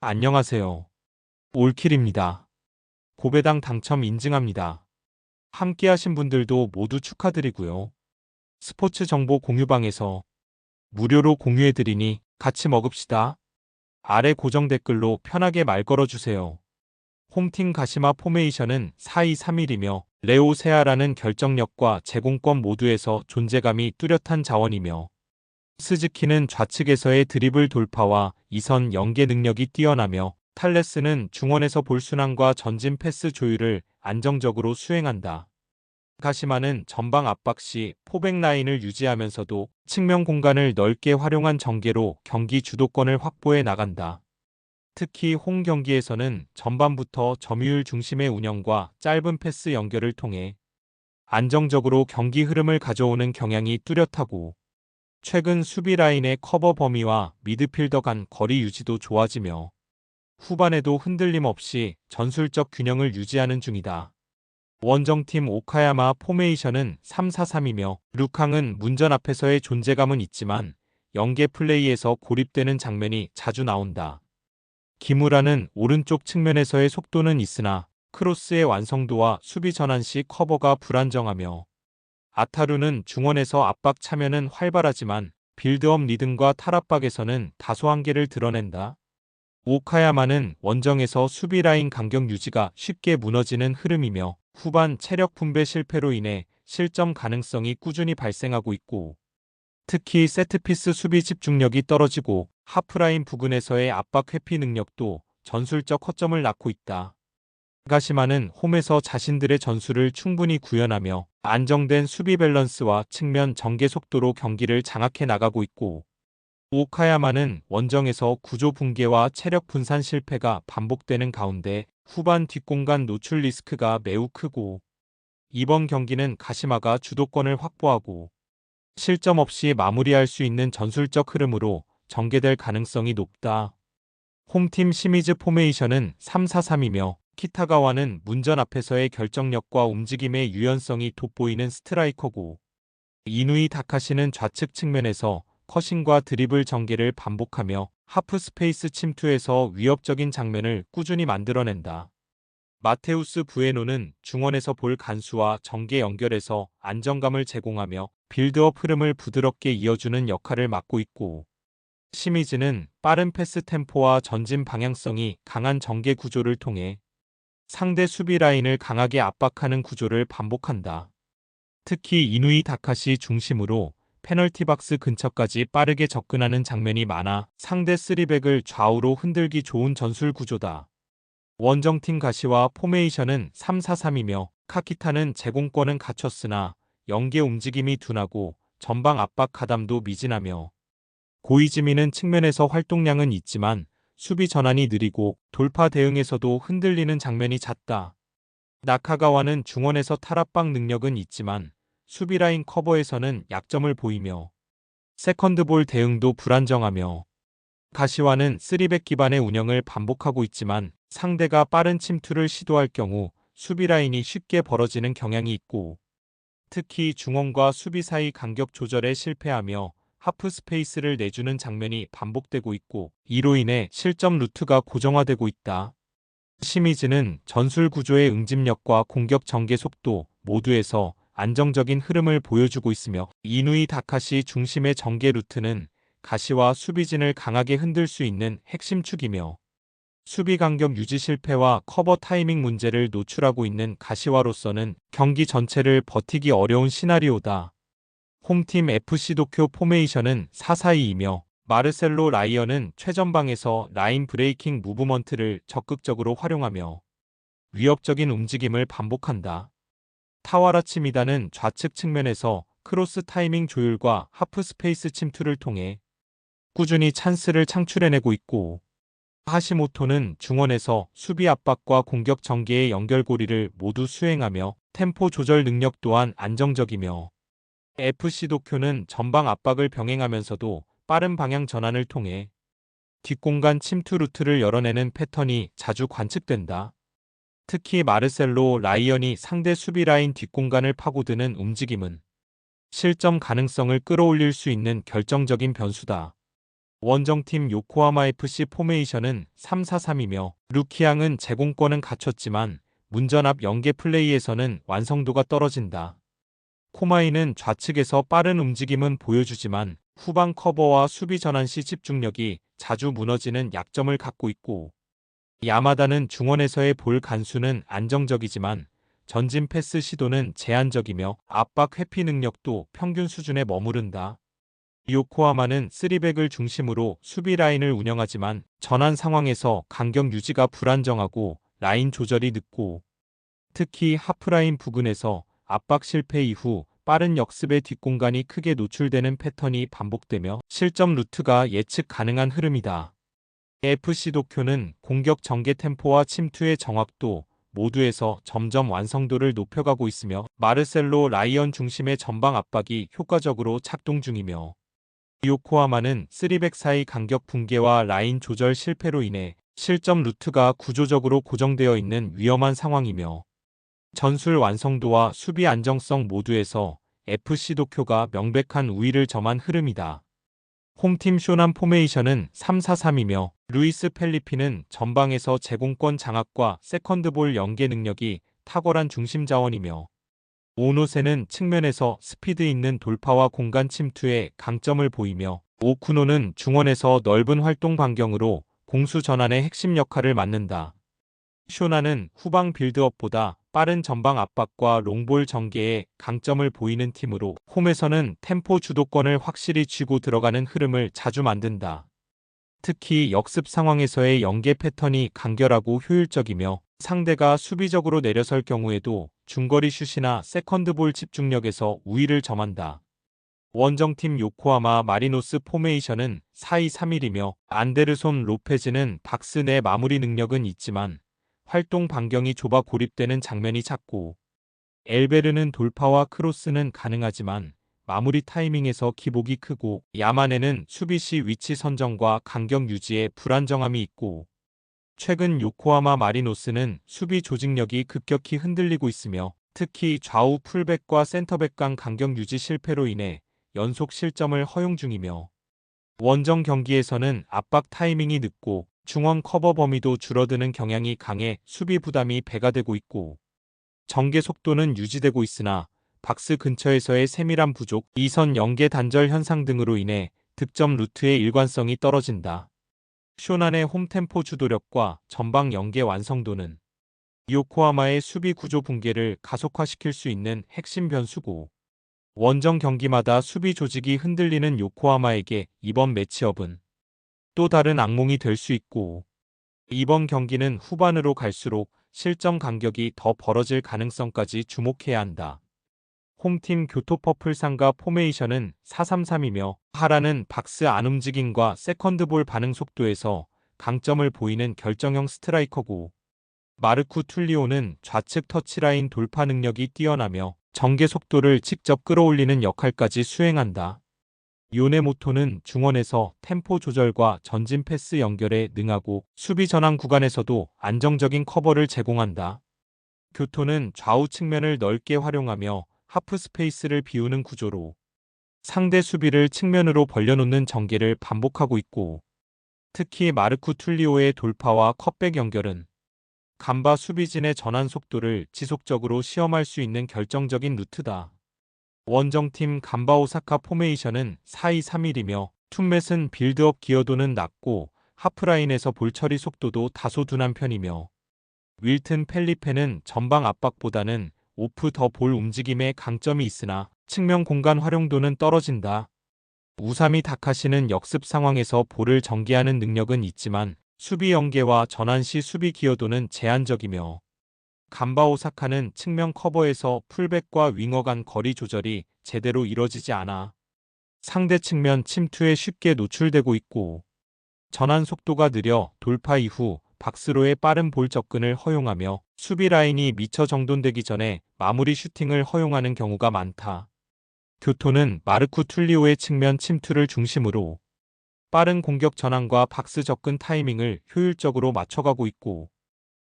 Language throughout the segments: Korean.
안녕하세요. 올킬입니다. 고배당 당첨 인증합니다. 함께하신 분들도 모두 축하드리고요. 스포츠 정보 공유방에서 무료로 공유해드리니 같이 먹읍시다. 아래 고정 댓글로 편하게 말 걸어주세요. 홈팀 가시마 포메이션은 4-2-3-1이며 레오세아라는 결정력과 제공권 모두에서 존재감이 뚜렷한 자원이며 스즈키는 좌측에서의 드리블 돌파와 이선 연계 능력이 뛰어나며 탈레스는 중원에서 볼순환과 전진 패스 조율을 안정적으로 수행한다. 가시마는 전방 압박 시 포백 라인을 유지하면서도 측면 공간을 넓게 활용한 전개로 경기 주도권을 확보해 나간다. 특히 홈 경기에서는 전반부터 점유율 중심의 운영과 짧은 패스 연결을 통해 안정적으로 경기 흐름을 가져오는 경향이 뚜렷하고 최근 수비 라인의 커버 범위와 미드필더 간 거리 유지도 좋아지며 후반에도 흔들림 없이 전술적 균형을 유지하는 중이다. 원정팀 오카야마 포메이션은 3-4-3이며 룩항은 문전 앞에서의 존재감은 있지만 연계 플레이에서 고립되는 장면이 자주 나온다. 기무라는 오른쪽 측면에서의 속도는 있으나 크로스의 완성도와 수비 전환 시 커버가 불안정하며 아타루는 중원에서 압박 참여는 활발하지만 빌드업 리듬과 탈압박에서는 다소 한계를 드러낸다. 오카야마는 원정에서 수비 라인 간격 유지가 쉽게 무너지는 흐름이며 후반 체력 분배 실패로 인해 실점 가능성이 꾸준히 발생하고 있고 특히 세트피스 수비 집중력이 떨어지고 하프라인 부근에서의 압박 회피 능력도 전술적 허점을 낳고 있다. 가시마는 홈에서 자신들의 전술을 충분히 구현하며 안정된 수비 밸런스와 측면 전개 속도로 경기를 장악해 나가고 있고 오카야마는 원정에서 구조 붕괴와 체력 분산 실패가 반복되는 가운데 후반 뒷공간 노출 리스크가 매우 크고 이번 경기는 가시마가 주도권을 확보하고 실점 없이 마무리할 수 있는 전술적 흐름으로 전개될 가능성이 높다. 홈팀 시미즈 포메이션은 3-4-3이며 키타가와는 문전 앞에서의 결정력과 움직임의 유연성이 돋보이는 스트라이커고 이누이 다카시는 좌측 측면에서 커싱과 드리블 전개를 반복하며 하프 스페이스 침투에서 위협적인 장면을 꾸준히 만들어낸다. 마테우스 부에노는 중원에서 볼 간수와 전개 연결에서 안정감을 제공하며 빌드업 흐름을 부드럽게 이어주는 역할을 맡고 있고 시미즈는 빠른 패스 템포와 전진 방향성이 강한 전개 구조를 통해 상대 수비 라인을 강하게 압박하는 구조를 반복한다. 특히 이누이 다카시 중심으로 페널티 박스 근처까지 빠르게 접근하는 장면이 많아 상대 쓰리백을 좌우로 흔들기 좋은 전술 구조다. 원정팀 가시와 포메이션은 3-4-3이며 카키타는 제공권은 갖췄으나 연계 움직임이 둔하고 전방 압박 가담도 미진하며 고이즈미는 측면에서 활동량은 있지만 수비 전환이 느리고 돌파 대응에서도 흔들리는 장면이 잦다. 나카가와는 중원에서 탈압박 능력은 있지만 수비 라인 커버에서는 약점을 보이며 세컨드볼 대응도 불안정하며 가시와는 3백 기반의 운영을 반복하고 있지만 상대가 빠른 침투를 시도할 경우 수비 라인이 쉽게 벌어지는 경향이 있고 특히 중원과 수비 사이 간격 조절에 실패하며 하프 스페이스를 내주는 장면이 반복되고 있고 이로 인해 실점 루트가 고정화되고 있다. 시미즈는 전술 구조의 응집력과 공격 전개 속도 모두에서 안정적인 흐름을 보여주고 있으며 이누이 다카시 중심의 전개 루트는 가시와 수비진을 강하게 흔들 수 있는 핵심 축이며 수비 간격 유지 실패와 커버 타이밍 문제를 노출하고 있는 가시와로서는 경기 전체를 버티기 어려운 시나리오다. 홈팀 FC 도쿄 포메이션은 4-4-2이며 마르셀로 라이언은 최전방에서 라인 브레이킹 무브먼트를 적극적으로 활용하며 위협적인 움직임을 반복한다. 타와라치 미다는 좌측 측면에서 크로스 타이밍 조율과 하프 스페이스 침투를 통해 꾸준히 찬스를 창출해내고 있고 하시모토는 중원에서 수비 압박과 공격 전개의 연결고리를 모두 수행하며 템포 조절 능력 또한 안정적이며 FC 도쿄는 전방 압박을 병행하면서도 빠른 방향 전환을 통해 뒷공간 침투 루트를 열어내는 패턴이 자주 관측된다. 특히 마르셀로 라이언이 상대 수비 라인 뒷공간을 파고드는 움직임은 실점 가능성을 끌어올릴 수 있는 결정적인 변수다. 원정팀 요코하마 FC 포메이션은 3-4-3이며 루키앙은 제공권은 갖췄지만 문전 앞 연계 플레이에서는 완성도가 떨어진다. 코마이는 좌측에서 빠른 움직임은 보여주지만 후방 커버와 수비 전환 시 집중력이 자주 무너지는 약점을 갖고 있고, 야마다는 중원에서의 볼 간수는 안정적이지만 전진 패스 시도는 제한적이며 압박 회피 능력도 평균 수준에 머무른다. 요코하마는 3백을 중심으로 수비 라인을 운영하지만 전환 상황에서 간격 유지가 불안정하고 라인 조절이 늦고, 특히 하프라인 부근에서 압박 실패 이후 빠른 역습의 뒷공간이 크게 노출되는 패턴이 반복되며 실점 루트가 예측 가능한 흐름이다. FC 도쿄는 공격 전개 템포와 침투의 정확도 모두에서 점점 완성도를 높여가고 있으며 마르셀로 라이언 중심의 전방 압박이 효과적으로 작동 중이며, 요코하마는 3백 사이 간격 붕괴와 라인 조절 실패로 인해 실점 루트가 구조적으로 고정되어 있는 위험한 상황이며, 전술 완성도와 수비 안정성 모두에서 FC 도쿄가 명백한 우위를 점한 흐름이다. 홈팀 쇼난 포메이션은 3-4-3이며 루이스 펠리피는 전방에서 제공권 장악과 세컨드볼 연계 능력이 탁월한 중심 자원이며, 오노세는 측면에서 스피드 있는 돌파와 공간 침투에 강점을 보이며, 오쿠노는 중원에서 넓은 활동 반경으로 공수 전환의 핵심 역할을 맡는다. 쇼나는 후방 빌드업보다 빠른 전방 압박과 롱볼 전개에 강점을 보이는 팀으로 홈에서는 템포 주도권을 확실히 쥐고 들어가는 흐름을 자주 만든다. 특히 역습 상황에서의 연계 패턴이 간결하고 효율적이며 상대가 수비적으로 내려설 경우에도 중거리 슛이나 세컨드볼 집중력에서 우위를 점한다. 원정팀 요코하마 마리노스 포메이션은 4-2-3-1이며 안데르손 로페즈는 박스 내 마무리 능력은 있지만 활동 반경이 좁아 고립되는 장면이 잦고, 엘베르는 돌파와 크로스는 가능하지만 마무리 타이밍에서 기복이 크고, 야마네는 수비 시 위치 선정과 간격 유지에 불안정함이 있고, 최근 요코하마 마리노스는 수비 조직력이 급격히 흔들리고 있으며 특히 좌우 풀백과 센터백 간 간격 유지 실패로 인해 연속 실점을 허용 중이며, 원정 경기에서는 압박 타이밍이 늦고 중원 커버 범위도 줄어드는 경향이 강해 수비 부담이 배가 되고 있고, 전개 속도는 유지되고 있으나 박스 근처에서의 세밀한 부족, 이선 연계 단절 현상 등으로 인해 득점 루트의 일관성이 떨어진다. 쇼난의 홈템포 주도력과 전방 연계 완성도는 요코하마의 수비 구조 붕괴를 가속화시킬 수 있는 핵심 변수고, 원정 경기마다 수비 조직이 흔들리는 요코하마에게 이번 매치업은 또 다른 악몽이 될 수 있고, 이번 경기는 후반으로 갈수록 실점 간격이 더 벌어질 가능성까지 주목해야 한다. 홈팀 교토퍼플 상가 포메이션은 4-3-3이며 하라는 박스 안 움직임과 세컨드볼 반응 속도에서 강점을 보이는 결정형 스트라이커고, 마르쿠 툴리오는 좌측 터치라인 돌파 능력이 뛰어나며 전개 속도를 직접 끌어올리는 역할까지 수행한다. 요네모토는 중원에서 템포 조절과 전진 패스 연결에 능하고 수비 전환 구간에서도 안정적인 커버를 제공한다. 교토는 좌우 측면을 넓게 활용하며 하프 스페이스를 비우는 구조로 상대 수비를 측면으로 벌려놓는 전개를 반복하고 있고, 특히 마르쿠 툴리오의 돌파와 컷백 연결은 간바 수비진의 전환 속도를 지속적으로 시험할 수 있는 결정적인 루트다. 원정팀 간바 오사카 포메이션은 4-2-3-1이며 툰맷은 빌드업 기여도는 낮고 하프라인에서 볼 처리 속도도 다소 둔한 편이며, 윌튼 펠리페는 전방 압박보다는 오프 더 볼 움직임에 강점이 있으나 측면 공간 활용도는 떨어진다. 우사미 다카시는 역습 상황에서 볼을 전개하는 능력은 있지만 수비 연계와 전환 시 수비 기여도는 제한적이며, 간바 오사카는 측면 커버에서 풀백과 윙어 간 거리 조절이 제대로 이뤄지지 않아 상대 측면 침투에 쉽게 노출되고 있고, 전환 속도가 느려 돌파 이후 박스로의 빠른 볼 접근을 허용하며 수비 라인이 미처 정돈되기 전에 마무리 슈팅을 허용하는 경우가 많다. 교토는 마르쿠 툴리오의 측면 침투를 중심으로 빠른 공격 전환과 박스 접근 타이밍을 효율적으로 맞춰가고 있고,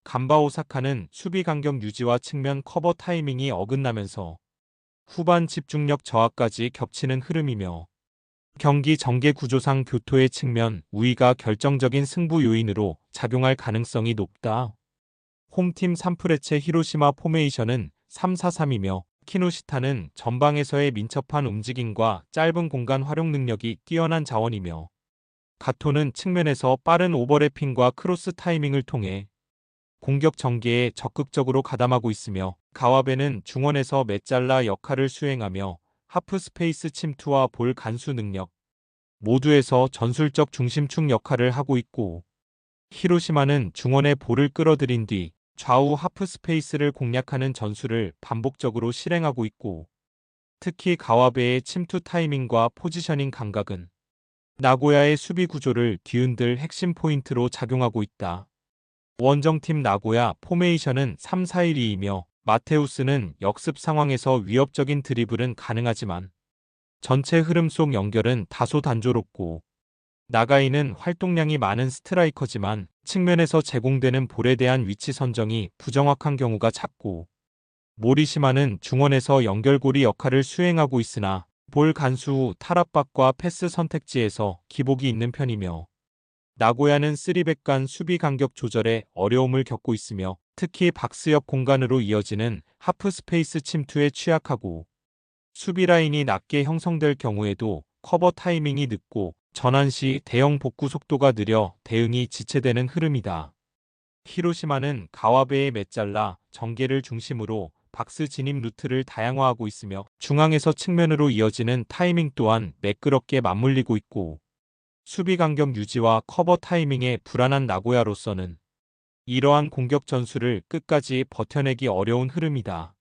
간바 오사카는 수비 간격 유지와 측면 커버 타이밍이 어긋나면서 후반 집중력 저하까지 겹치는 흐름이며, 경기 전개 구조상 교토의 측면 우위가 결정적인 승부 요인으로 작용할 가능성이 높다. 홈팀 산프레체 히로시마 포메이션은 3-4-3이며 키노시타는 전방에서의 민첩한 움직임과 짧은 공간 활용 능력이 뛰어난 자원이며 가토는 측면에서 빠른 오버래핑과 크로스 타이밍을 통해 공격 전개에 적극적으로 가담하고 있으며 가와베는 중원에서 메잘라 역할을 수행하며 하프 스페이스 침투와 볼 간수 능력 모두에서 전술적 중심축 역할을 하고 있고 히로시마는 중원에 볼을 끌어들인 뒤 좌우 하프 스페이스를 공략하는 전술을 반복적으로 실행하고 있고 특히 가와베의 침투 타이밍과 포지셔닝 감각은 나고야의 수비 구조를 뒤흔들 핵심 포인트로 작용하고 있다. 원정팀 나고야 포메이션은 3-4-1-2이며 마테우스는 역습 상황에서 위협적인 드리블은 가능하지만 전체 흐름 속 연결은 다소 단조롭고 나가이는 활동량이 많은 스트라이커지만 측면에서 제공되는 볼에 대한 위치 선정이 부정확한 경우가 잦고 모리시마는 중원에서 연결고리 역할을 수행하고 있으나 볼 간수 후 탈압박과 패스 선택지에서 기복이 있는 편이며 나고야는 3백 간 수비 간격 조절에 어려움을 겪고 있으며 특히 박스 옆 공간으로 이어지는 하프 스페이스 침투에 취약하고 수비 라인이 낮게 형성될 경우에도 커버 타이밍이 늦고 전환 시 대형 복구 속도가 느려 대응이 지체되는 흐름이다. 히로시마는 가와베의 메잘라, 전개를 중심으로 박스 진입 루트를 다양화하고 있으며 중앙에서 측면으로 이어지는 타이밍 또한 매끄럽게 맞물리고 있고 수비 간격 유지와 커버 타이밍에 불안한 나고야로서는 이러한 공격 전술을 끝까지 버텨내기 어려운 흐름이다.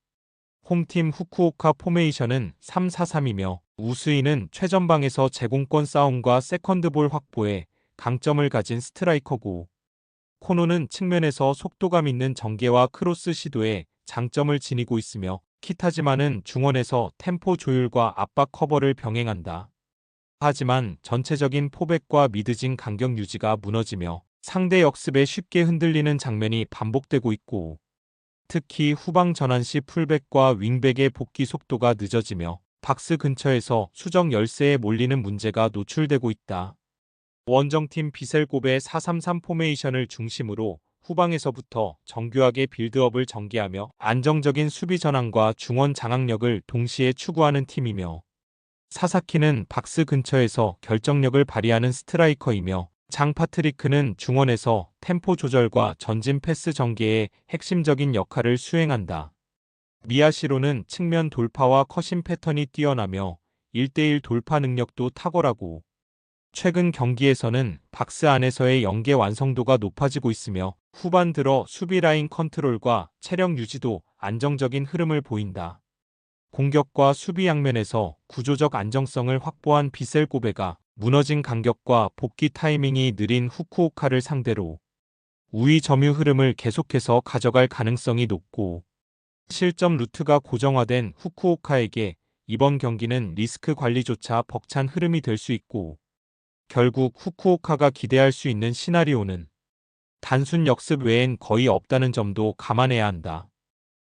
홈팀 후쿠오카 포메이션은 3-4-3이며 우스이는 최전방에서 제공권 싸움과 세컨드볼 확보에 강점을 가진 스트라이커고 코노는 측면에서 속도감 있는 전개와 크로스 시도에 장점을 지니고 있으며 키타지마는 중원에서 템포 조율과 압박 커버를 병행한다. 하지만 전체적인 포백과 미드진 간격 유지가 무너지며 상대 역습에 쉽게 흔들리는 장면이 반복되고 있고 특히 후방 전환 시 풀백과 윙백의 복귀 속도가 늦어지며 박스 근처에서 수적 열세에 몰리는 문제가 노출되고 있다. 원정팀 비셀고베 4-3-3 포메이션을 중심으로 후방에서부터 정교하게 빌드업을 전개하며 안정적인 수비 전환과 중원 장악력을 동시에 추구하는 팀이며 사사키는 박스 근처에서 결정력을 발휘하는 스트라이커이며 장 파트리크는 중원에서 템포 조절과 전진 패스 전개에 핵심적인 역할을 수행한다. 미야시로는 측면 돌파와 컷인 패턴이 뛰어나며 1대1 돌파 능력도 탁월하고 최근 경기에서는 박스 안에서의 연계 완성도가 높아지고 있으며 후반 들어 수비 라인 컨트롤과 체력 유지도 안정적인 흐름을 보인다. 공격과 수비 양면에서 구조적 안정성을 확보한 비셀고베가 무너진 간격과 복귀 타이밍이 느린 후쿠오카를 상대로 우위 점유 흐름을 계속해서 가져갈 가능성이 높고 실점 루트가 고정화된 후쿠오카에게 이번 경기는 리스크 관리조차 벅찬 흐름이 될 수 있고 결국 후쿠오카가 기대할 수 있는 시나리오는 단순 역습 외엔 거의 없다는 점도 감안해야 한다.